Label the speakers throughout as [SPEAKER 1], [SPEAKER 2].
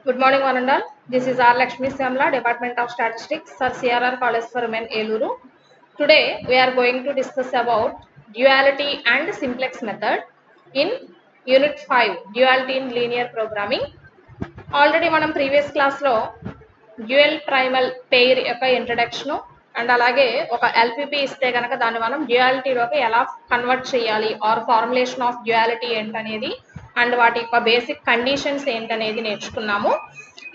[SPEAKER 1] Good morning, one and all. This is R. Lakshmi Samla, Department of Statistics, Sir CRR College for Women, Eluru. Today, we are going to discuss about duality and simplex method in Unit 5, Duality in Linear Programming. Already, మనం previous class లో dual primal pair యొక్క introduction and అలాగే ఒక LPP ఇస్తే కనుక దాన్ని మనం డ్యూయాలిటీలోకి ఎలా కన్వర్ట్ చేయాలి ఆర్ ఫార్ములేషన్ ఆఫ్ డ్యూయాలిటీ ఏంటనేది అండ్ వాటి యొక్క బేసిక్ కండిషన్స్ ఏంటనేది నేర్చుకున్నాము.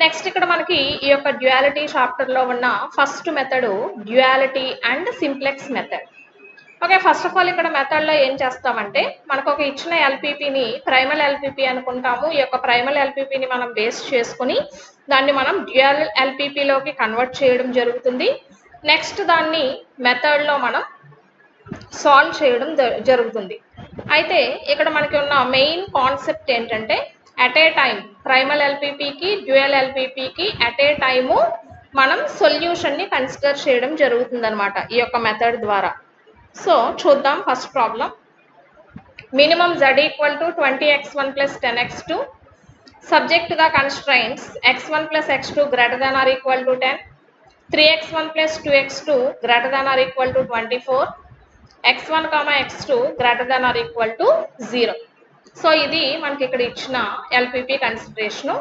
[SPEAKER 1] నెక్స్ట్ ఇక్కడ మనకి ఈ యొక్క డ్యూయాలిటీ చాప్టర్లో ఉన్న first method duality and simplex method. Okay, first of all ఇక్కడ మెథడ్లో ఏం చేస్తామంటే మనకు ఒక ఇచ్చిన ఎల్పిపిని ప్రైమల్ ఎల్పిపి అనుకుంటాము. ఈ యొక్క ప్రైమల్ ఎల్పిపిని మనం బేస్ చేసుకుని దాన్ని మనం డ్యూయల్ ఎల్పిపిలోకి కన్వర్ట్ చేయడం జరుగుతుంది. నెక్స్ట్ దాన్ని మెథడ్లో మనం సాల్వ్ చేయడం జరుగుతుంది. అయితే ఇక్కడ మనకి ఉన్న మెయిన్ కాన్సెప్ట్ ఏంటంటే అట్ ఏ టైం ప్రైమల్ ఎల్పిపికి డ్యూయల్ ఎల్పిపికి అట్ ఏ టైము మనం సొల్యూషన్ని కన్సిడర్ చేయడం జరుగుతుంది అనమాట ఈ యొక్క మెథడ్ ద్వారా. సో చూద్దాం first problem. Minimum z equal to 20x1 plus 10x2 subject to the constraints x1 plus x2 greater than or equal to 10, 3x1 plus 2x2 greater than or equal to 24, x1 comma x2 greater than or equal to 0. So ఇది మనకి ఇక్కడ ఇచ్చిన LPP consideration.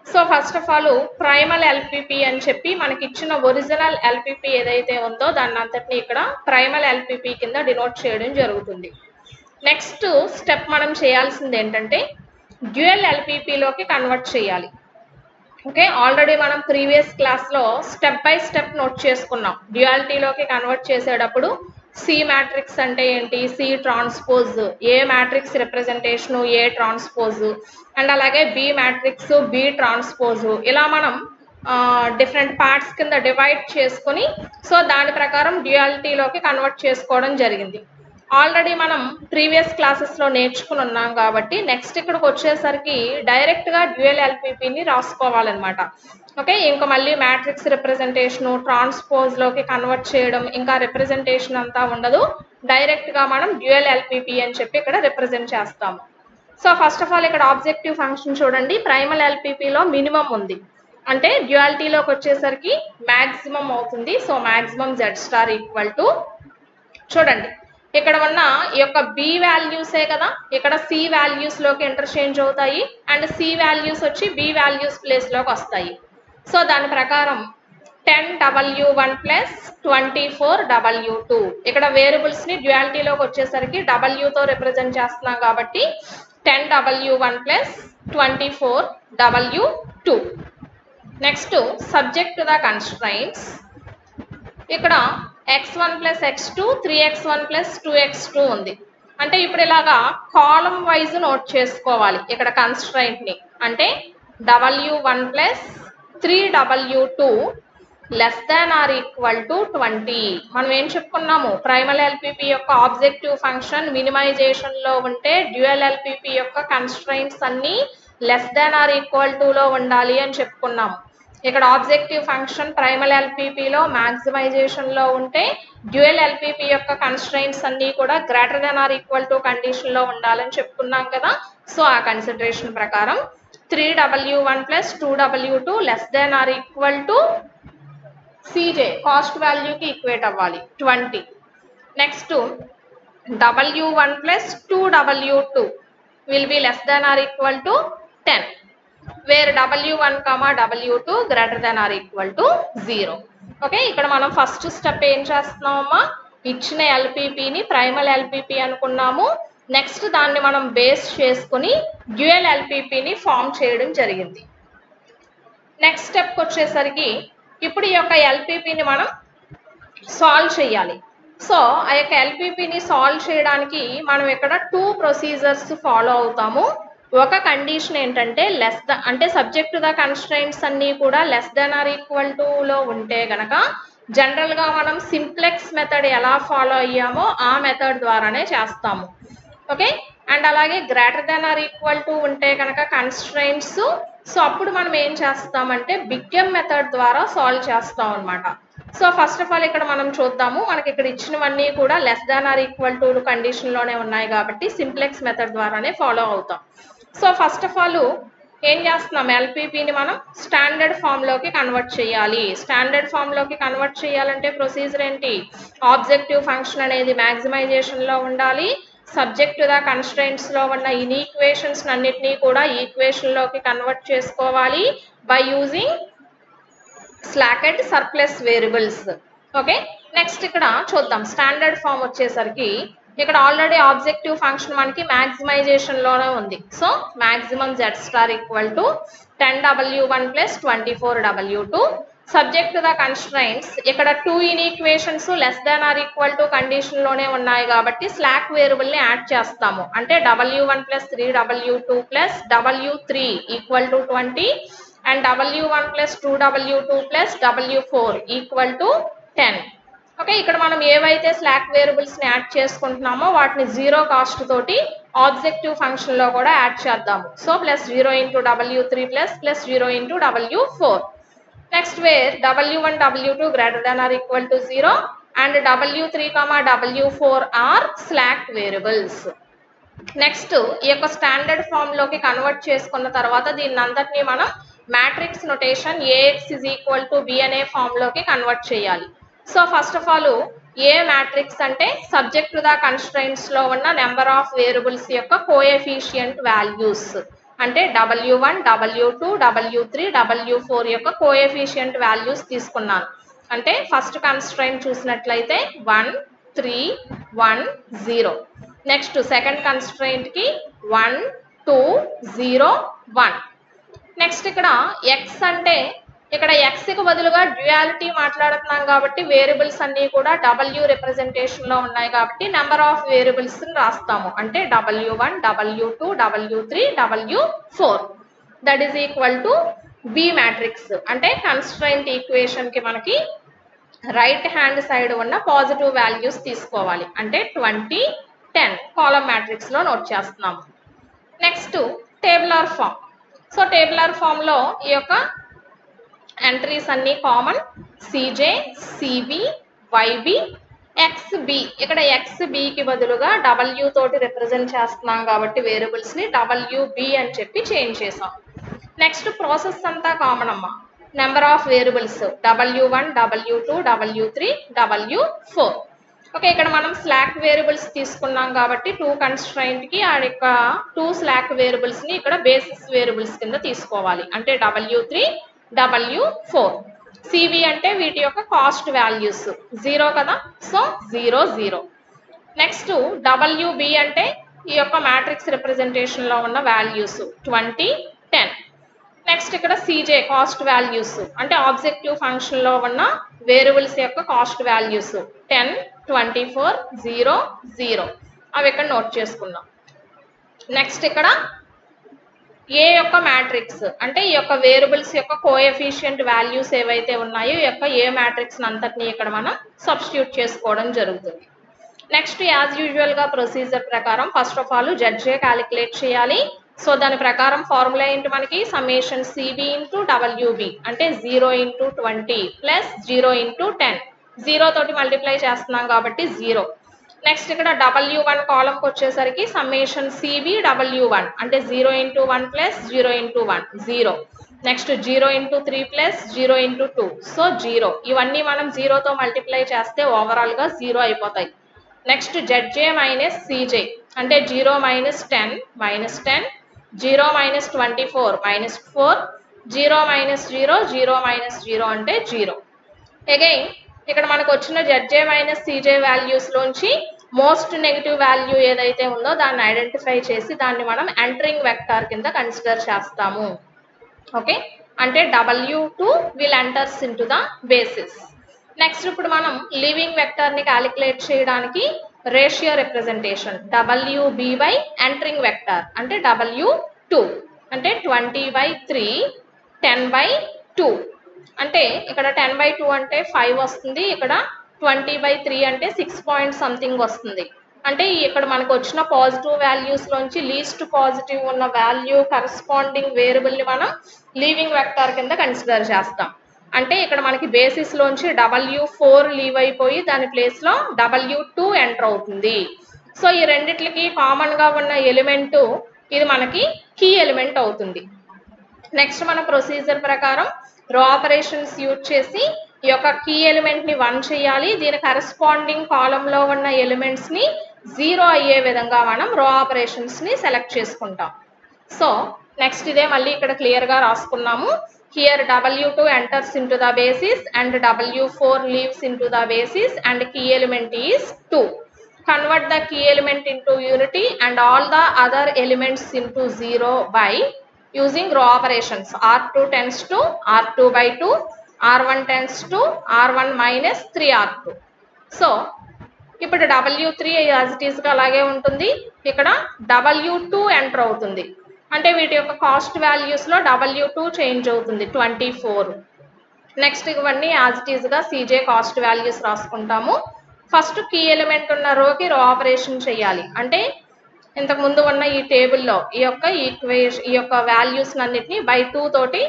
[SPEAKER 1] So first of all primal LPP అని చెప్పి మనకి ఇచ్చిన original LPP ఏదైతే ఉందో దాన్ని అంతటిని ఇక్కడ ప్రైమల్ ఎల్పిపి కింద డినోట్ చేయడం జరుగుతుంది. నెక్స్ట్ స్టెప్ మనం చేయాల్సింది ఏంటంటే డ్యూయల్ ఎల్పిపిలోకి కన్వర్ట్ చేయాలి. ఓకే, ఆల్రెడీ మనం ప్రీవియస్ క్లాస్లో స్టెప్ బై స్టెప్ నోట్ చేసుకున్నాం. డ్యూయాలిటీలోకి కన్వర్ట్ చేసేటప్పుడు సి మ్యాట్రిక్స్ అంటే ఏంటి, C transpose, A matrix representation A transpose, and అలాగే బి మ్యాట్రిక్స్ బి ట్రాన్స్పోజ్, ఇలా మనం డిఫరెంట్ పార్ట్స్ కింద డివైడ్ చేసుకుని సో దాని ప్రకారం డ్యూయాలిటీలోకి కన్వర్ట్ చేసుకోవడం జరిగింది. ఆల్రెడీ మనం ప్రీవియస్ క్లాసెస్లో నేర్చుకుని ఉన్నాం కాబట్టి నెక్స్ట్ ఇక్కడికి వచ్చేసరికి డైరెక్ట్గా డ్యూయల్ ఎల్పిపిని రాసుకోవాలన్నమాట. ఓకే, ఇంకా మళ్ళీ మ్యాట్రిక్స్ రిప్రజెంటేషను ట్రాన్స్పోజ్లోకి కన్వర్ట్ చేయడం ఇంకా రిప్రజెంటేషన్ అంతా ఉండదు. డైరెక్ట్గా మనం డ్యూయల్ ఎల్పిపి అని చెప్పి ఇక్కడ రిప్రజెంట్ చేస్తాము. సో ఫస్ట్ ఆఫ్ ఆల్ ఇక్కడ ఆబ్జెక్టివ్ ఫంక్షన్ చూడండి, ప్రైమల్ ఎల్పిపిలో మినిమం ఉంది అంటే డ్యూయాలిటీలోకి వచ్చేసరికి మ్యాక్సిమం అవుతుంది. So maximum Z star equal to చూడండి ఇక్కడ ఉన్న ఈ యొక్క బి వాల్యూసే కదా ఇక్కడ సి వాల్యూస్లోకి ఇంటర్చేంజ్ అవుతాయి అండ్ సి వాల్యూస్ వచ్చి బి వాల్యూస్ ప్లేస్లోకి వస్తాయి. సో దాని ప్రకారం 10w1 ప్లస్ 24w2 ఇక్కడ వేరియబుల్స్ని డ్యూయాలిటీలోకి వచ్చేసరికి డబ్ల్యూతో రిప్రజెంట్ చేస్తున్నాం కాబట్టి 10w1 plus 24w2. Next subject to the constraints ఇక్కడ x1 plus x2 3x1 plus 2x2 ఉంది. అంటే ఇప్పుడు ఇలాగా కాలం వైజ్ నోట్ చేసుకోవాలి ఇక్కడ కన్స్ట్రైంట్ని. అంటే w1 plus 3w2 less than or equal to 20. మనం ఏం చెప్పుకున్నాము, ప్రైమల్ ఎల్పిపి యొక్క ఆబ్జెక్టివ్ ఫంక్షన్ మినిమైజేషన్లో ఉంటే డ్యూయల్ ఎల్పిపి యొక్క కన్స్ట్రైంట్స్ అన్నీ లెస్ దాన్ ఆర్ ఈక్వల్ టులో ఉండాలి అని చెప్పుకున్నాము. ఇక్కడ ఆబ్జెక్టివ్ ఫంక్షన్ ప్రైమల్ ఎల్పిపిలో మ్యాక్సిమైజేషన్లో ఉంటే డ్యూయల్ ఎల్పిపి యొక్క కన్స్ట్రైంట్స్ అన్నీ కూడా greater than or equal to కండిషన్లో ఉండాలని చెప్పుకున్నాం కదా. సో ఆ కన్సిడరేషన్ ప్రకారం 3w1 plus 2w2 less than or equal to CJ cost వాల్యూకి ఈక్వేట్ అవ్వాలి 20. Next w1 plus 2w2 will be less than or equal to 10 where w1, w2 greater than or equal to 0. Okay, ఇక్కడ మనం first step ఏం చేస్తున్నామమ్మా, ఇచ్చిన ఎల్పిపిని primal LPP అనుకున్నాము. Next దాన్ని మనం బేస్ చేసుకుని డ్యూయల్ ఎల్పిపిని ఫామ్ చేయడం జరిగింది. నెక్స్ట్ స్టెప్కి వచ్చేసరికి ఇప్పుడు ఈ యొక్క ఎల్పిపిని మనం సాల్వ్ చేయాలి. సో ఆ యొక్క ఎల్పిపిని సాల్వ్ చేయడానికి మనం ఇక్కడ 2 ప్రొసీజర్స్ ఫాలో అవుతాము. ఒక కండిషన్ ఏంటంటే అంటే సబ్జెక్ట్ టు ద కన్స్ట్రైంట్స్ అన్నీ కూడా లెస్ దెన్ ఆర్ ఈక్వల్ టులో ఉంటే గనక జనరల్గా మనం సింప్లెక్స్ మెథడ్ ఎలా ఫాలో అయ్యామో ఆ మెథడ్ ద్వారానే చేస్తాము. ఓకే, అండ్ అలాగే greater than or equal to ఉంటే కనుక కన్స్ట్రైంట్స్ సో అప్పుడు మనం ఏం చేస్తామంటే బిగ్గమ్ మెథడ్ ద్వారా సాల్వ్ చేస్తాం అనమాట. సో ఫస్ట్ ఆఫ్ ఆల్ ఇక్కడ మనం చూద్దాము, మనకి ఇక్కడ ఇచ్చినవన్నీ కూడా less than or equal to కండిషన్లోనే ఉన్నాయి కాబట్టి సింప్లెక్స్ మెథడ్ ద్వారానే ఫాలో అవుతాం. సో ఫస్ట్ ఆఫ్ ఆల్ ఏం చేస్తున్నాం, ఎల్పిపిని మనం స్టాండర్డ్ ఫామ్లోకి కన్వర్ట్ చేయాలి. స్టాండర్డ్ ఫామ్లోకి కన్వర్ట్ చేయాలంటే ప్రొసీజర్ ఏంటి, ఆబ్జెక్టివ్ ఫంక్షన్ అనేది మ్యాక్సిమైజేషన్లో ఉండాలి. సబ్జెక్ట్ టు ద కన్స్ట్రెయింట్స్లో ఉన్న ఇన్ఈక్వేషన్స్ అన్నిటినీ కూడా ఈక్వేషన్లోకి కన్వర్ట్ చేసుకోవాలి by using slack and surplus variables. Okay, next ఇక్కడ చూద్దాం స్టాండర్డ్ ఫామ్ వచ్చేసరికి ఇక్కడ ఆల్రెడీ ఆబ్జెక్టివ్ ఫంక్షన్ మనకి మ్యాక్సిమైజేషన్ లోనే ఉంది. So maximum z star equal to 10w1 plus 24w2. Subject to the constraints ఇక్కడ 2 inequations less than or equal to condition లోనే ఉన్నాయి కాబట్టి స్లాక్ వేరియబుల్ ని యాడ్ చేస్తాము. అంటే w1 plus 3w2 plus w3 equal to 20 and w1 plus 2w2 plus w4 equal to 10. Okay, ఇక్కడ మనం ఏవైతే స్లాక్ వేరియబుల్స్ ని యాడ్ చేసుకుంటున్నామో వాటిని జీరో కాస్ట్ తోటి ఆబ్జెక్టివ్ ఫంక్షన్ లో కూడా యాడ్ చేద్దాము. So plus 0 into w3 plus 0 into w4. Next where w1 w2 greater than or equal to 0 and w3 w4 are slack variables. Next ఈ యొక్క standard form లోకి convert చేసుకున్న తర్వాత దీన్ని అంతటినీ మనం matrix notation AX is equal to B అనే form లోకి కన్వర్ట్ చేయాలి. So first of all A matrix అంటే సబ్జెక్ట్ టు ద కన్స్ట్రైంట్స్ లో ఉన్న నెంబర్ ఆఫ్ వేరియబుల్స్ యొక్క కోఎఫిషియంట్ వాల్యూస్ అంటే w1 w2 w3 w4 యొక్క కోఎఫిషియంట్ వాల్యూస్ తీసుకున్నాను. అంటే ఫస్ట్ కన్స్ట్రైంట్ చూసినట్లయితే 1 3 1 0. నెక్స్ట్ సెకండ్ కన్స్ట్రైంట్ కి 1 2 0 1. నెక్స్ట్ ఇక్కడ x అంటే ఇక్కడ x కి బదులుగా డ్యూయాలిటీ మాట్లాడుతున్నాం కాబట్టి వేరియబుల్స్ అన్ని కూడా w రిప్రజెంటేషన్ లో ఉన్నాయి కాబట్టి నెంబర్ ఆఫ్ వేరియబుల్స్ రాస్తాము. అంటే w1 w2 w3 w4 that is equal to B matrix. అంటే కన్స్ట్రైంట్ ఈక్వేషన్ కి మనకి రైట్ హ్యాండ్ సైడ్ ఉన్న పాజిటివ్ వాల్యూస్ తీసుకోవాలి. అంటే 20 10 కాలమ్ మ్యాట్రిక్స్ లో నోట్ చేస్తున్నాము. Next tabular form. So tabular form లో ఈ యొక్క ఎంట్రీస్ అన్ని common CJ CB YB XB. ఇక్కడ XB కి బదులుగా W తోటి రిప్రజెంట్ చేస్తున్నాం కాబట్టి వేరియబుల్స్ ని WB అని చెప్పి చేంజ్ చేసాం. నెక్స్ట్ ప్రాసెస్ అంతా కామన్ అమ్మా. Number of variables w1 w2 w3 w4. Okay, ఇక్కడ మనం స్లాక్ వేరియబుల్స్ తీసుకున్నాం కాబట్టి 2 కన్స్ట్రైంట్ కి ఆ యొక్క 2 స్లాక్ వేరియబుల్స్ ని ఇక్కడ బేసిస్ వేరియబుల్స్ కింద తీసుకోవాలి. అంటే w3 w4. CB అంటే వీటి యొక్క కాస్ట్ వాల్యూస్ 0 కదా, సో 0 0. నెక్స్ట్ WB అంటే ఈ యొక్క మ్యాట్రిక్స్ రిప్రజెంటేషన్ లో ఉన్న వాల్యూస్ 20 10. నెక్స్ట్ ఇక్కడ CJ కాస్ట్ వాల్యూస్ అంటే ఆబ్జెక్టివ్ ఫంక్షన్ లో ఉన్న వేరియబుల్స్ యొక్క కాస్ట్ వాల్యూస్ 10 24 0 0. అవి ఇక్కడ నోట్ చేసుకున్నాం. నెక్స్ట్ ఇక్కడ ఏ యొక్క మ్యాట్రిక్స్ అంటే ఈ యొక్క వేరియబుల్స్ యొక్క కోఎఫిషియంట్ వాల్యూస్ ఏవైతే ఉన్నాయో ఈ యొక్క ఏ మ్యాట్రిక్స్ అంతటిని ఇక్కడ మనం సబ్స్టిట్యూట్ చేసుకోవడం జరుగుతుంది. నెక్స్ట్ యాజ్ యూజువల్ గా ప్రొసీజర్ ప్రకారం first of all ZJ calculate చేయాలి. సో దాని ప్రకారం ఫార్ములా ఏంటి మనకి, సమ్మేషన్ CB ఇంటూ WB అంటే 0 ఇంటూ 20 ప్లస్ 0 ఇంటూ 10. 0 తోటి మల్టిప్లై చేస్తున్నాం కాబట్టి 0. నెక్స్ట్ ఇక్కడ W1 కాలంకి వచ్చేసరికి సమ్మేషన్ CB W1 అంటే 0 into 1 plus 0 into 1 0. Next 0 into 3 plus 0 into 2 so 0. ఇవన్నీ మనం 0తో మల్టిప్లై చేస్తే ఓవరాల్ గా 0 అయిపోతాయి. నెక్స్ట్ ZJ మైనస్ CJ అంటే 0 minus 10 minus 10 0 minus 24 minus 4 0 minus 0 0 minus 0 అంటే 0. అగైన్ ఇక్కడ మనకు వచ్చిన ZJ మైనస్ CJ వాల్యూస్ లోంచి మోస్ట్ నెగిటివ్ వాల్యూ ఏదైతే ఉందో దాన్ని ఐడెంటిఫై చేసి దాన్ని మనం ఎంటరింగ్ వెక్టార్ కింద కన్సిడర్ చేస్తాము. ఓకే, అంటే W2 will enters into the basis. Next ఇప్పుడు మనం లివింగ్ వెక్టర్ ని క్యాలిక్యులేట్ చేయడానికి ratio representation WB by entering vector అంటే W2 అంటే 20/3 10/2. అంటే ఇక్కడ 10/2 అంటే 5 వస్తుంది, ఇక్కడ 20/3 అంటే 6 పాయింట్ సంథింగ్ వస్తుంది. అంటే ఇక్కడ మనకు వచ్చిన పాజిటివ్ వాల్యూస్ లోంచి లీస్ట్ పాజిటివ్ ఉన్న వాల్యూ కరస్పాండింగ్ వేరియబుల్ ని మనం లీవింగ్ వెక్టార్ కింద కన్సిడర్ చేస్తాం. అంటే ఇక్కడ మనకి బేసిస్ లోంచి W4 లీవ్ అయిపోయి దాని ప్లేస్ లో W2 ఎంటర్ అవుతుంది. సో ఈ రెండిట్లకి కామన్ గా ఉన్న ఎలిమెంట్ ఇది మనకి కీ ఎలిమెంట్ అవుతుంది. నెక్స్ట్ మన ప్రొసీజర్ ప్రకారం రో ఆపరేషన్స్ యూజ్ చేసి ఈ యొక్క కీ ఎలిమెంట్ ని 1 చేయాలి. దీని కరెస్పాండింగ్ కాలమ్ లో ఉన్న ఎలిమెంట్స్ ని 0 అయ్యే విధంగా మనం రో ఆపరేషన్స్ ని సెలెక్ట్ చేసుకుంటాం. సో నెక్స్ట్ ఇదే మళ్ళీ ఇక్కడ క్లియర్ గా రాసుకున్నాము. Here W2 enters into the basis and W4 leaves into the basis and key element is 2. Convert the key element into unity and all the other elements into 0 by using row operations. R2 tends to R2 by 2, R1 tends to R1 minus 3R2. So ఇప్పుడు W3 as it is గా అలాగే ఉంటుంది. ఇక్కడ W2 enter అవుతుంది. అంటే వీటి యొక్క cost values లో W2 చేంజ్ అవుతుంది 24. నెక్స్ట్ ఇవన్నీ యాజ్ ఇట్ ఈస్ గా CJ కాస్ట్ వాల్యూస్ రాసుకుంటాము. ఫస్ట్ కీ ఎలిమెంట్ ఉన్న రోకి రో ఆపరేషన్ చేయాలి. అంటే ఇంతకు ముందు ఉన్న ఈ టేబుల్లో ఈ యొక్క వాల్యూస్ అన్నిటిని బై 2 తోటి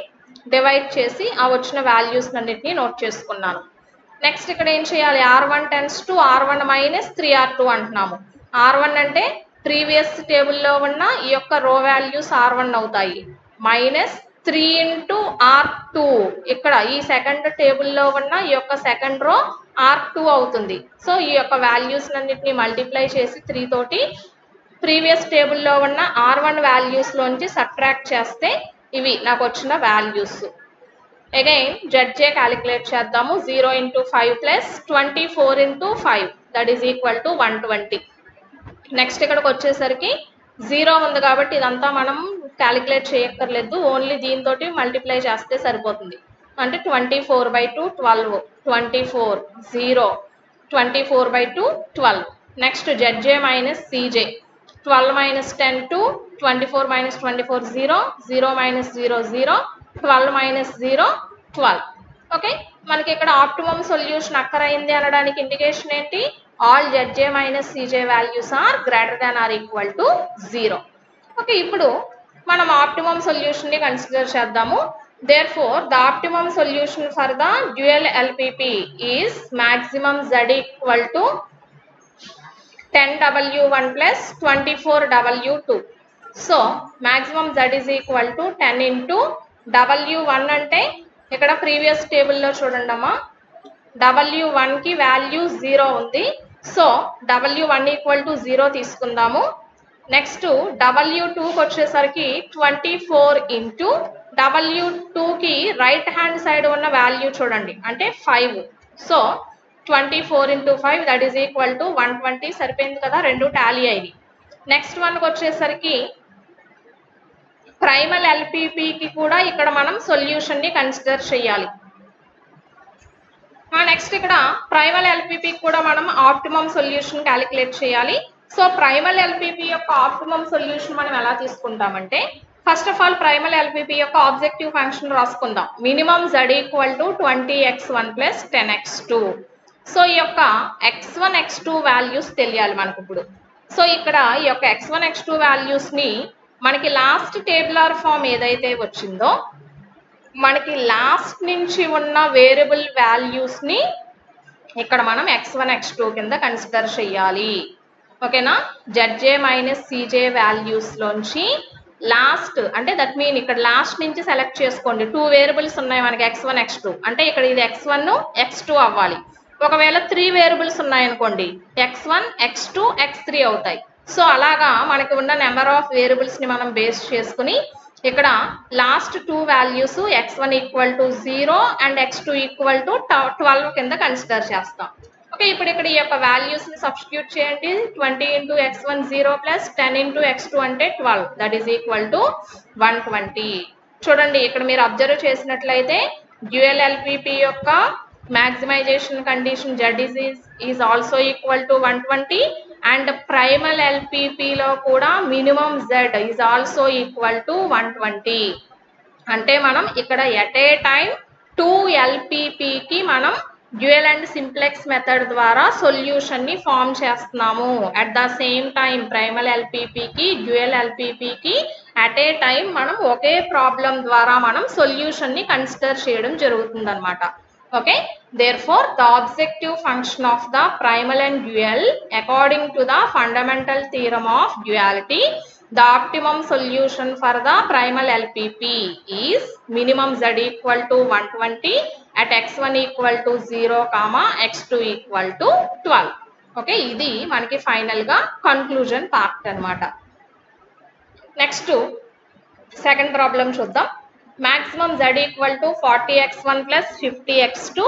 [SPEAKER 1] డివైడ్ చేసి ఆ వచ్చిన వాల్యూస్ అన్నిటిని నోట్ చేసుకున్నాను. నెక్స్ట్ ఇక్కడ ఏం చేయాలి, R1 tends to R1 minus 3R2 అంటున్నాము. R1 అంటే ప్రీవియస్ టేబుల్లో ఉన్న ఈ యొక్క రో వాల్యూస్ R1 అవుతాయి. మైనస్ 3 ఇంటూ R2 ఇక్కడ ఈ సెకండ్ టేబుల్లో ఉన్న ఈ యొక్క సెకండ్ రో R2 అవుతుంది. సో ఈ యొక్క వాల్యూస్ అన్నిటిని మల్టిప్లై చేసి 3 తోటి ప్రీవియస్ టేబుల్లో ఉన్న R1 వాల్యూస్ లోంచి సబ్ట్రాక్ట్ చేస్తే ఇవి నాకు వచ్చిన వాల్యూస్. అగైన్ ZJ క్యాలిక్యులేట్ చేద్దాము. 0 into 5 plus 24 into 5 that is equal to 120. Next ఇక్కడికి వచ్చేసరికి 0 ఉంది కాబట్టి ఇదంతా మనం క్యాలిక్యులేట్ చేయక్కర్లేదు, ఓన్లీ దీంతో మల్టిప్లై చేస్తే సరిపోతుంది. అంటే 24 by 2 12, 24 0, 24 by 2 12. Next ZJ minus CJ 12 minus 10 2, 24 minus 24 0, 0 minus 0 0, 12 minus 0 12. Okay, మనకి ఇక్కడ ఆప్టిమమ్ సొల్యూషన్ అక్కరైంది అనడానికి ఇండికేషన్ ఏంటి, all ZJ minus CJ values are greater than or equal to 0. Okay, ఇప్పుడు మనం ఆప్టిమమ్ సొల్యూషన్ ని కన్సిడర్ చేద్దాము. Therefore, the optimum solution for the dual LPP is maximum Z equal to 10W1 plus 24W2. So maximum Z is equal to 10 into W1 అంటే ఇక్కడ previous టేబుల్లో చూడండి అమ్మా, W1 కి వాల్యూ 0 ఉంది. సో W1 ఈక్వల్ టు 0 తీసుకుందాము. Next W2కి వచ్చేసరికి 24 into W2 కి రైట్ హ్యాండ్ సైడ్ ఉన్న వాల్యూ చూడండి అంటే 5. So 24 into 5 that is equal to 120. సరిపోయింది కదా, రెండు టాలీ అయ్యి. నెక్స్ట్ వన్కి వచ్చేసరికి ప్రైమల్ ఎల్పిపికి కూడా ఇక్కడ మనం సొల్యూషన్ ని కన్సిడర్ చేయాలి. నెక్స్ట్ ఇక్కడ ప్రైమల్ ఎల్పిపికి కూడా మనం ఆప్టిమమ్ సొల్యూషన్ క్యాలిక్యులేట్ చేయాలి. సో ప్రైమల్ ఎల్పిపి యొక్క ఆప్టిమమ్ సొల్యూషన్ మనం ఎలా తీసుకుంటామంటే, first of all primal LPP యొక్క ఆబ్జెక్టివ్ ఫంక్షన్ రాసుకుందాం. Minimum Z equal to 20x1 plus 10x2. So ఈ యొక్క x1 x2 వాల్యూస్ తెలియాలి మనకు ఇప్పుడు. సో ఇక్కడ ఈ యొక్క x1 x2 వాల్యూస్ ని మనకి లాస్ట్ టేబులర్ ఫామ్ ఏదైతే వచ్చిందో మనకి లాస్ట్ నుంచి ఉన్న వేరియబుల్ వాల్యూస్ ని ఇక్కడ మనం x1 x2 కింద కన్సిడర్ చేయాలి. ఓకేనా, ZJ మైనస్ CJ వాల్యూస్ లోంచి లాస్ట్ అంటే దట్ మీన్ ఇక్కడ లాస్ట్ నుంచి సెలెక్ట్ చేసుకోండి. 2 వేరియబుల్స్ ఉన్నాయి మనకి x1 x2 అంటే ఇక్కడ ఇది x1 x2 అవ్వాలి. ఒకవేళ 3 వేరియబుల్స్ ఉన్నాయనుకోండి x1 x2 x3 అవుతాయి. సో అలాగా మనకి ఉన్న నెంబర్ ఆఫ్ వేరియబుల్స్ ని మనం బేస్ చేసుకుని ఇక్కడ last 2 values x1 equal to 0 and x2 equal to 12 కింద కన్సిడర్ చేస్తాం. ఓకే, ఇప్పుడు ఇక్కడ ఈ యొక్క వాల్యూస్ ని సబ్స్టిట్యూట్ చేయండి. 20 into x1 0 plus 10 into x2 అంటే 12 దట్ ఈస్ ఈక్వల్ టు 120. చూడండి ఇక్కడ మీరు అబ్జర్వ్ చేసినట్లయితే డ్యూయల్ ఎల్పిపి యొక్క maximization condition Z is also equal to 120 and primal ఎల్పిపిలో కూడా minimum Z is also equal to 120. అంటే మనం ఇక్కడ ఎట్ ఏ టైం 2 ఎల్పిపికి మనం డ్యూయల్ అండ్ సింప్లెక్స్ మెథడ్ ద్వారా సొల్యూషన్ ని ఫామ్ చేస్తున్నాము. At the same time primal ఎల్పిపికి డ్యూయల్ ఎల్పిపికి అట్ ఏ టైం మనం ఒకే ప్రాబ్లం ద్వారా మనం సొల్యూషన్ ని కన్సిడర్ చేయడం జరుగుతుంది అనమాట. Okay, therefore the objective function of the primal and dual according to the fundamental theorem of duality The optimum solution for the primal LPP is minimum z equal to 120 at x1 equal to 0, x2 equal to 12. Okay, ఇది మనకి final గా conclusion part అన్నమాట. Next second problem చూద్దాం. maximum z equal to 40x1 plus 50x2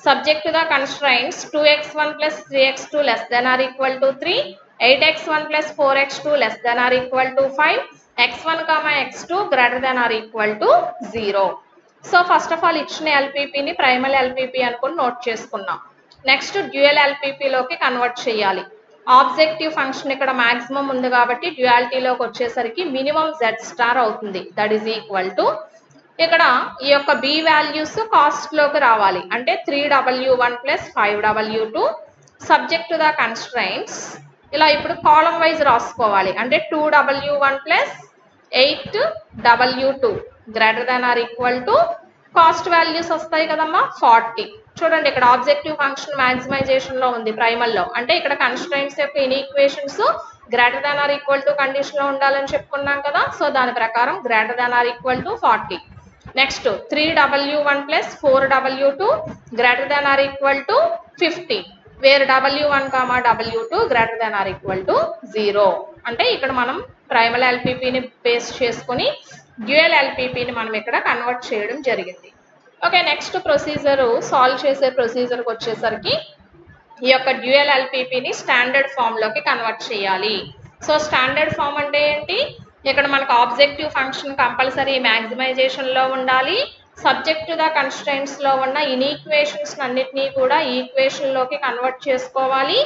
[SPEAKER 1] subject to the constraints 2x1 plus 3x2 less than or equal to 3, 8x1 plus 4x2 less than or equal to 5, x1 x2 greater than or equal to 0. So first of all ఇచ్చిన ఎల్పిపిని primal LPP అనుకుని note చేసుకున్నాం. Next dual ఎల్పిపిలోకి convert చేయాలి. Objective function ఇక్కడ maximum ఉంది కాబట్టి డ్యూయాలిటీలోకి వచ్చేసరికి మినిమం జెడ్ స్టార్ అవుతుంది. దట్ ఈస్ ఈక్వల్ టు ఇక్కడ ఈ యొక్క బి వాల్యూస్ కాస్ట్ లోకి రావాలి. అంటే 3w1 plus 5w2 subject to the constraints. ఇలా ఇప్పుడు కాలం వైజ్ రాసుకోవాలి. అంటే 2w1 plus 8w2 greater than or equal to cost values వస్తాయి కదమ్మా 40. చూడండి ఇక్కడ ఆబ్జెక్టివ్ ఫంక్షన్ మ్యాక్సిమైజేషన్ లో ఉంది ప్రైమల్ లో. అంటే ఇక్కడ కన్స్ట్రైంట్స్ యొక్క inequations greater than or equal to condition లో ఉండాలని చెప్పుకున్నాం కదా. సో దాని ప్రకారం greater than or equal to 40. Next 3w1 plus 4w2 greater than or equal to 50, where w1 w2 greater than or equal to 0. అంటే ఇక్కడ మనం ప్రైమల్ ఎల్పిపిని బేస్ చేసుకుని డ్యూయల్ ఎల్పిపిని మనం ఇక్కడ కన్వర్ట్ చేయడం జరిగింది. ఓకే, నెక్స్ట్ ప్రొసీజర్ సాల్వ్ చేసే ప్రొసీజర్కి వచ్చేసరికి ఈ యొక్క డ్యూయల్ ఎల్పిపిని స్టాండర్డ్ ఫామ్ లోకి కన్వర్ట్ చేయాలి. సో స్టాండర్డ్ ఫామ్ అంటే ఏంటి? ఇక్కడ మనకు ఆబ్జెక్టివ్ ఫంక్షన్ కంపల్సరీ మ్యాక్సిమైజేషన్ లో ఉండాలి. సబ్జెక్ట్ టు ద కన్స్ట్రైంట్స్ లో ఉన్న ఇన్ఈక్వేషన్స్ అన్నిటినీ కూడా ఈక్వేషన్ లోకి కన్వర్ట్ చేసుకోవాలి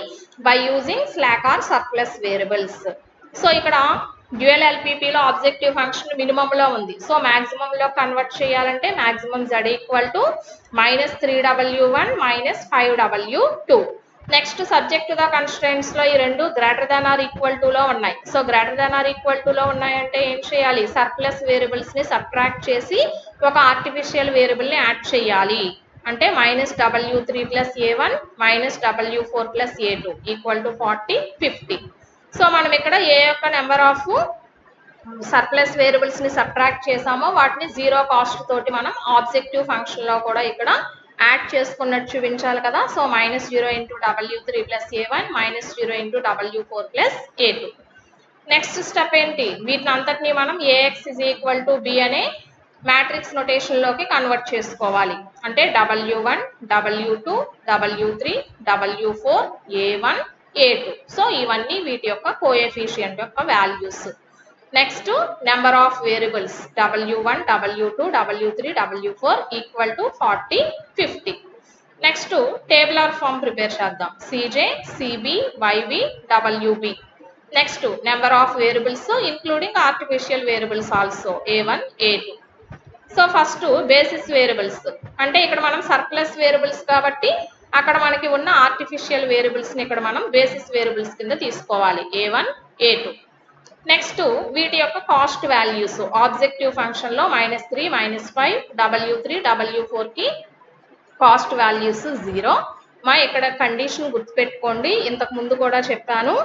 [SPEAKER 1] by using slack or surplus variables. So ఇక్కడ డ్యూయల్ ఎల్పిపిలో ఆబ్జెక్టివ్ ఫంక్షన్ మినిమం లో ఉంది. సో మాక్సిమం లో కన్వర్ట్ చేయాలంటే maximum z equal to -3w1 -5w2. Next subject to the constraints లో ఈ రెండు greater than or equal to లో ఉన్నాయి. So greater than or equal to లో ఉన్నాయంటే ఏం చేయాలి? సర్ప్లస్ వేరియబుల్స్ ని సబ్ట్రాక్ట్ చేసి ఒక ఆర్టిఫిషియల్ వేరియబుల్ ని యాడ్ చేయాలి. అంటే -w3 plus a1 -w4 plus a2 equal to 40, 50. So మనం ఇక్కడ ఏ యొక్క నెంబర్ ఆఫ్ సర్ప్లస్ వేరియబుల్స్ ని సబ్ట్రాక్ట్ చేసామో వాటిని జీరో కాస్ట్ తోటి మనం ఆబ్జెక్టివ్ ఫంక్షన్ లో కూడా ఇక్కడ యాడ్ చేసుకున్నట్టు చూపించాలి కదా. So -0 into w3 plus a1 -0 into w4 plus a2. Next step ఏంటి? వీటిని అంతటినీ మనం ax is equal to b అనే మ్యాట్రిక్స్ నొటేషన్ లోకి కన్వర్ట్ చేసుకోవాలి. అంటే w1 w2 w3 w4 a1 a2. So ఇవన్నీ వీటి యొక్క కోఎఫిషియంట్ యొక్క values. Next number of variables w1 w2 w3 w4 equal to 40, 50. Next tabular form prepare చేద్దాం. cj cb yb wb. Next number of variables including artificial variables also a1 a2. So first basis variables అంటే ఇక్కడ మనం surplus variables కాబట్టి అక్కడ మనకి ఉన్న artificial variables ని ఇక్కడ మనం బేసిస్ వేరియబుల్స్ కింద తీసుకోవాలి a1 a2. నెక్స్ట్ వీటి యొక్క కాస్ట్ వాల్యూస్ ఆబ్జెక్టివ్ ఫంక్షన్ లో -3 -5 w3 w4 కి కాస్ట్ వాల్యూస్ 0. ఇక్కడ కండిషన్ గుర్తుపెట్టుకోండి, ఇంతకు ముందు కూడా చెప్పాను.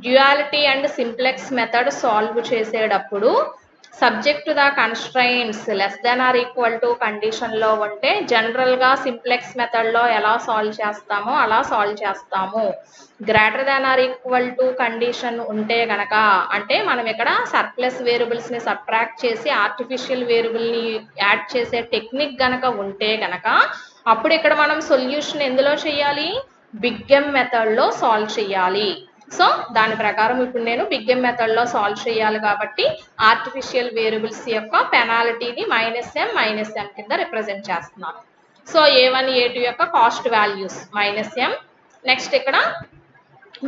[SPEAKER 1] Duality and simplex method solve చేసేటప్పుడు subject to the constraints less than or equal to condition లో ఉంటే జనరల్ గా సింప్లెక్స్ మెథడ్ లో ఎలా సాల్వ్ చేస్తామో అలా సాల్వ్ చేస్తాము. Greater than or equal to condition ఉంటే గనక అంటే మనం ఇక్కడ సర్ప్లస్ వేరియబుల్స్ ని సబ్ట్రాక్ట్ చేసి ఆర్టిఫిషియల్ వేరియబుల్ ని యాడ్ చేసే టెక్నిక్ గనక ఉంటే గనక అప్పుడు ఇక్కడ మనం సొల్యూషన్ ఎందులో చేయాలి? బిగ్ ఎం మెథడ్ లో సాల్వ్ చేయాలి. సో దాని ప్రకారం ఇప్పుడు నేను బిగ్ ఎం మెథడ్ లో సాల్వ్ చేయాలి కాబట్టి ఆర్టిఫిషియల్ వేరియబుల్స్ యొక్క పెనాలిటీని -m కింద రిప్రజెంట్ చేస్తున్నాను. సో a1 a2 యొక్క కాస్ట్ వాల్యూస్ -m. నెక్స్ట్ ఇక్కడ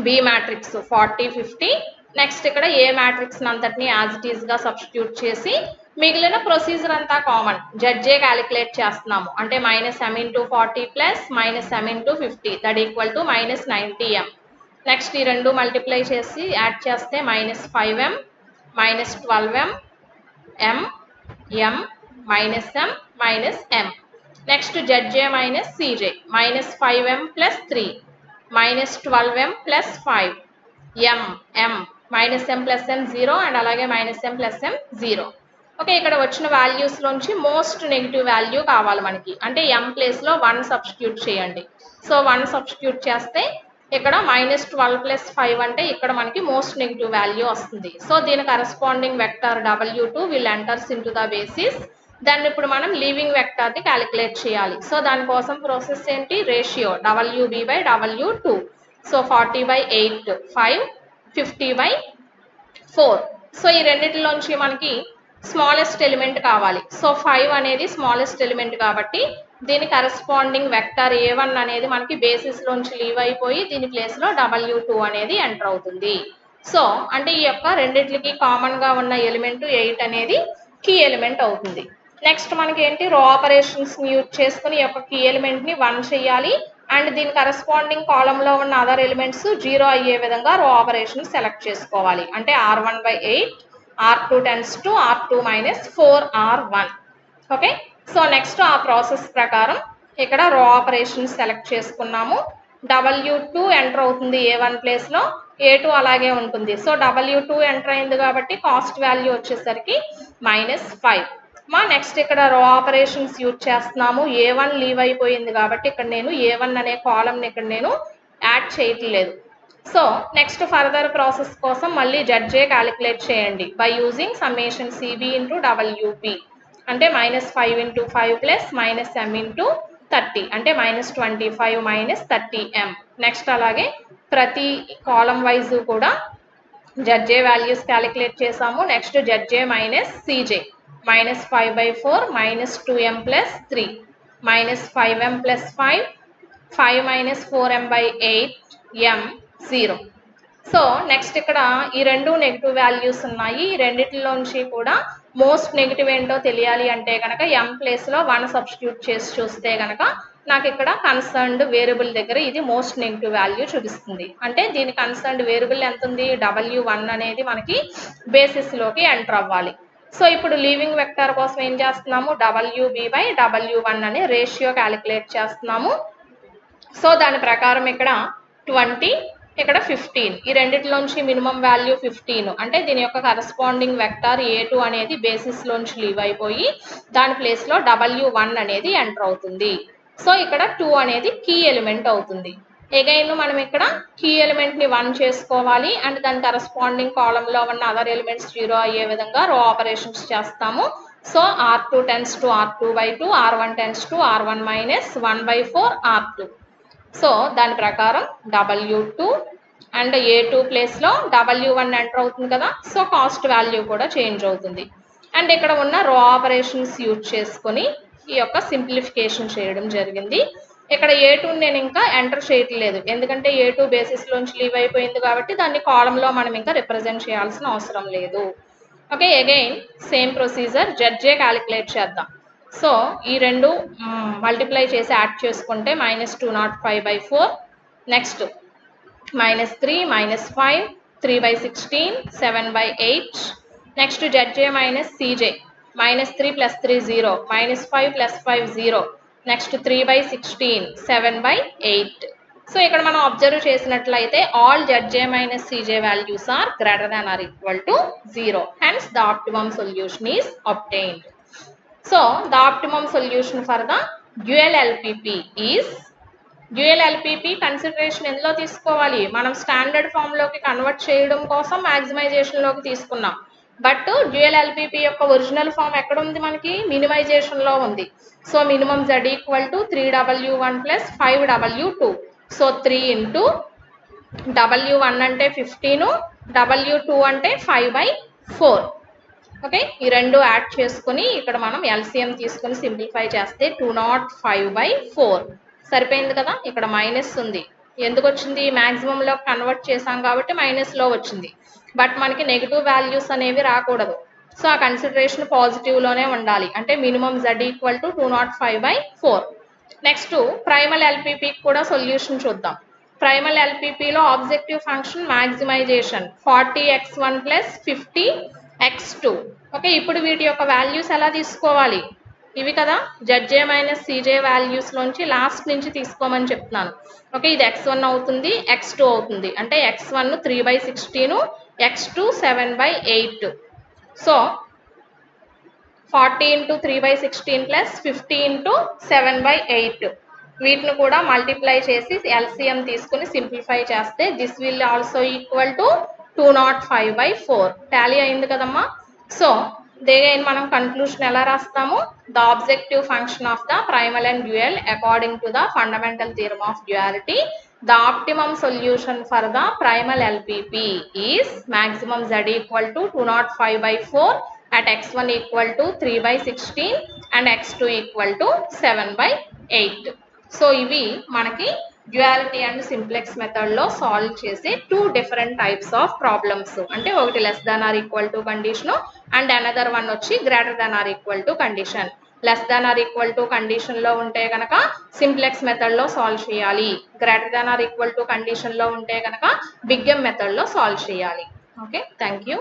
[SPEAKER 1] బి మ్యాట్రిక్స్ 40, 50. నెక్స్ట్ ఇక్కడ ఏ మ్యాట్రిక్స్ అంతటిని యాజ్ ఇట్ ఈస్ గా సబ్స్టిట్యూట్ చేసి మిగిలిన ప్రొసీజర్ అంతా కామన్ జడ్జే క్యాలిక్యులేట్ చేస్తున్నాము. అంటే -m into 40 plus -m into 50 that equal to -90m. Next ఈ రెండు మల్టిప్లై చేసి యాడ్ చేస్తే -5m -12m m m -m -m. Next జడ్జే cj -5m plus 3 -12m plus 5 m m -m + m 0 and అలాగే -m + m 0. Okay, ఇక్కడ వచ్చిన values లోంచి most negative value కావాలి మనకి. అంటే m ప్లేస్ లో 1 సబ్స్టిట్యూట్ చేయండి. సో 1 సబ్స్టిట్యూట్ చేస్తే ఇక్కడ -12 + 5 అంటే ఇక్కడ మనకి మోస్ట్ నెగిటివ్ వాల్యూ వస్తుంది. సో దీని corresponding vector W2 will enters into the basis. దాన్ని ఇప్పుడు మనం లీవింగ్ వెక్టర్ ని క్యాలిక్యులేట్ చేయాలి. సో దానికోసం ప్రాసెస్ ఏంటి, రేషియో WB/W2. సో 40/8 5, 50/4. సో ఈ రెండిటిలోంచి మనకి స్మాలెస్ట్ ఎలిమెంట్ కావాలి. సో 5 అనేది స్మాలెస్ట్ ఎలిమెంట్ కాబట్టి దీని కరస్పాండింగ్ వెక్టర్ A1 అనేది మనకి బేసిస్ లోంచి లీవ్ అయిపోయి దీని ప్లేస్ లో W2 అనేది ఎంటర్ అవుతుంది. సో అంటే ఈ యొక్క రెండిట్లకి కామన్ గా ఉన్న ఎలిమెంట్ 8 అనేది కీ ఎలిమెంట్ అవుతుంది. నెక్స్ట్ మనకి ఏంటి, రో ఆపరేషన్స్ ని యూజ్ చేసుకుని ఈ యొక్క కీ ఎలిమెంట్ ని 1 చేయాలి అండ్ దీని కరస్పాండింగ్ కాలమ్ లో ఉన్న అదర్ ఎలిమెంట్స్ 0 అయ్యే విధంగా రో ఆపరేషన్ సెలెక్ట్ చేసుకోవాలి. అంటే R1/8, R2 tends to R2 - 4R1. Okay, so next ఆ ప్రాసెస్ ప్రకారం ఇక్కడ రో ఆపరేషన్ సెలెక్ట్ చేసుకున్నాము. W2 ఎంటర్ అవుతుంది A1 ప్లేస్ లో, A2 అలాగే ఉంటుంది. సో W2 ఎంటర్ అయింది కాబట్టి కాస్ట్ వాల్యూ వచ్చేసరికి -5. నెక్స్ట్ ఇక్కడ రో ఆపరేషన్స్ యూజ్ చేస్తున్నాము. A1 లీవ్ అయిపోయింది కాబట్టి ఇక్కడ నేను A1 అనే కాలమ్ని ఇక్కడ నేను యాడ్ చేయట్లేదు. సో నెక్స్ట్ ఫర్దర్ ప్రాసెస్ కోసం మళ్ళీ ZJ క్యాలిక్యులేట్ చేయండి by using summation CB into WB. అంటే -5 × 5 + -m × 30 అంటే -25 - 30m. నెక్స్ట్ అలాగే ప్రతి కాలం వైజ్ కూడా ZJ వాల్యూస్ క్యాలిక్యులేట్ చేసాము. Next ZJ - CJ -5/4 -2m + 3 -5m + 5 5 - 4m/8 m 0. So next ఇక్కడ ఈ రెండు నెగిటివ్ వాల్యూస్ ఉన్నాయి. ఈ రెండిటిలోంచి కూడా మోస్ట్ నెగిటివ్ ఏంటో తెలియాలి అంటే కనుక m ప్లేస్ లో 1 సబ్స్టిట్యూట్ చేసి చూస్తే కనుక నాకు ఇక్కడ కన్సర్న్డ్ వేరియబుల్ దగ్గర ఇది మోస్ట్ నెగిటివ్ వాల్యూ చూపిస్తుంది. అంటే దీని కన్సర్న్డ్ వేరియబుల్ ఎంత ఉంది, W1 అనేది మనకి బేసిస్ లోకి ఎంటర్ అవ్వాలి. సో ఇప్పుడు లీవింగ్ వెక్టర్ కోసం ఏం చేస్తున్నాము, WB/W1 అనే రేషియో క్యాలిక్యులేట్ చేస్తున్నాము. సో దాని ప్రకారం ఇక్కడ 20, ఇక్కడ 15, ఈ రెండిటిలోంచి మినిమం వాల్యూ 15. అంటే దీని యొక్క కరస్పాండింగ్ వెక్టర్ A2 అనేది బేసిస్ లోంచి లీవ్ అయిపోయి దాని ప్లేస్ లో W1 అనేది ఎంటర్ అవుతుంది. సో ఇక్కడ 2 అనేది కీ ఎలిమెంట్ అవుతుంది. అగైన్ మనం ఇక్కడ కీ ఎలిమెంట్ ని 1 చేసుకోవాలి అండ్ దాని కరస్పాండింగ్ కాలమ్ లో ఉన్న అదర్ ఎలిమెంట్స్ 0 అయ్యే విధంగా రో ఆపరేషన్స్ చేస్తాము. So R2 tends to R2/2, R1 tends to R1 - 1/4 R2. So దాని ప్రకారం W2 అండ్ A2 ప్లేస్ లో W1 ఎంటర్ అవుతుంది కదా. సో కాస్ట్ వాల్యూ కూడా చేంజ్ అవుతుంది. అండ్ ఇక్కడ ఉన్న రో ఆపరేషన్స్ యూజ్ చేసుకొని ఈ యొక్క సింప్లిఫికేషన్ చేయడం జరిగింది. ఇక్కడ A2 నేను ఇంకా ఎంటర్ చేయట్లేదు ఎందుకంటే A2 బేసిస్ లోంచి లీవ్ అయిపోయింది కాబట్టి దాన్ని కాలమ్ లో మనం ఇంకా రిప్రజెంట్ చేయాల్సిన అవసరం లేదు. Okay, again same procedure ZJ calculate చేద్దాం. సో ఈ రెండు మల్టిప్లై చేసి యాడ్ చేసుకుంటే -205/4, next -3 -5 3/16 7/8, next ZJ - CJ -3 + 3 0 -5 + 5 0, next 3/16 7/8. So ఇక్కడ మనం అబ్జర్వ్ చేసినట్లయితే all ZJ - CJ values are greater than or equal to 0. Hence the optimum solution is obtained. So the optimum solution for the dual LPP is, dual LPP consideration ఎందులో తీసుకోవాలి, మనం standard form లోకి convert చేయడం కోసం maximisation లోకి తీసుకున్నాం. But dual LPP యొక్క original form ఎక్కడ ఉంది, మనకి మినిమైజేషన్ లో ఉంది. So minimum Z = 3W1 + 5W2. So 3 × W1 అంటే 15, W2 అంటే 5/4. ఓకే, ఈ రెండు యాడ్ చేసుకుని ఇక్కడ మనం LCM తీసుకుని సింప్లిఫై చేస్తే 205/4 సరిపోయింది కదా. ఇక్కడ మైనస్ ఉంది, ఎందుకు వచ్చింది, మ్యాక్సిమంలో కన్వర్ట్ చేసాం కాబట్టి మైనస్లో వచ్చింది. బట్ మనకి నెగిటివ్ వాల్యూస్ అనేవి రాకూడదు. సో ఆ కన్సిడరేషన్ పాజిటివ్లోనే ఉండాలి. అంటే మినిమం Z = 205/4. నెక్స్ట్ ప్రైమల్ LPPకి కూడా సొల్యూషన్ చూద్దాం. ప్రైమల్ LPPలో objective function maximization 40x1 + 50x2. Okay, ఇప్పుడు వీటి యొక్క వాల్యూస్ ఎలా తీసుకోవాలి, ఇవి కదా ZJ - CJ వాల్యూస్ లోంచి లాస్ట్ నుంచి తీసుకోమని చెప్తున్నాను. ఓకే, ఇది x1 అవుతుంది, x2 అవుతుంది. అంటే x1 3/16, x2 7/8. So 40 into 3/16 plus 50 into 7/8. వీటిని కూడా మల్టిప్లై చేసి ఎల్సిఎం తీసుకుని సింప్లిఫై చేస్తే this will also equal to 205/4. Tally అయింది కదమ్మా. సో దేని మనం కన్క్లూషన్ ఎలా రాస్తాము? The objective function of the primal and dual according to the fundamental theorem of duality, the optimum solution for the primal LPP is maximum z equal to 205/4 at x1 equal to 3/16 and x2 equal to 7/8. So ఇవి మనకి duality and simplex మెథడ్లో solve చేసే 2 different types of problems. అంటే ఒకటి less than or equal to condition and another one వచ్చి greater than or equal to condition. Less than or equal to కండిషన్లో ఉంటే కనుక సింప్లెక్స్ మెథడ్లో సాల్వ్ చేయాలి. Greater than or equal to కండిషన్లో ఉంటే కనుక బిగ్ ఎం మెథడ్లో సాల్వ్ చేయాలి. Okay, thank you.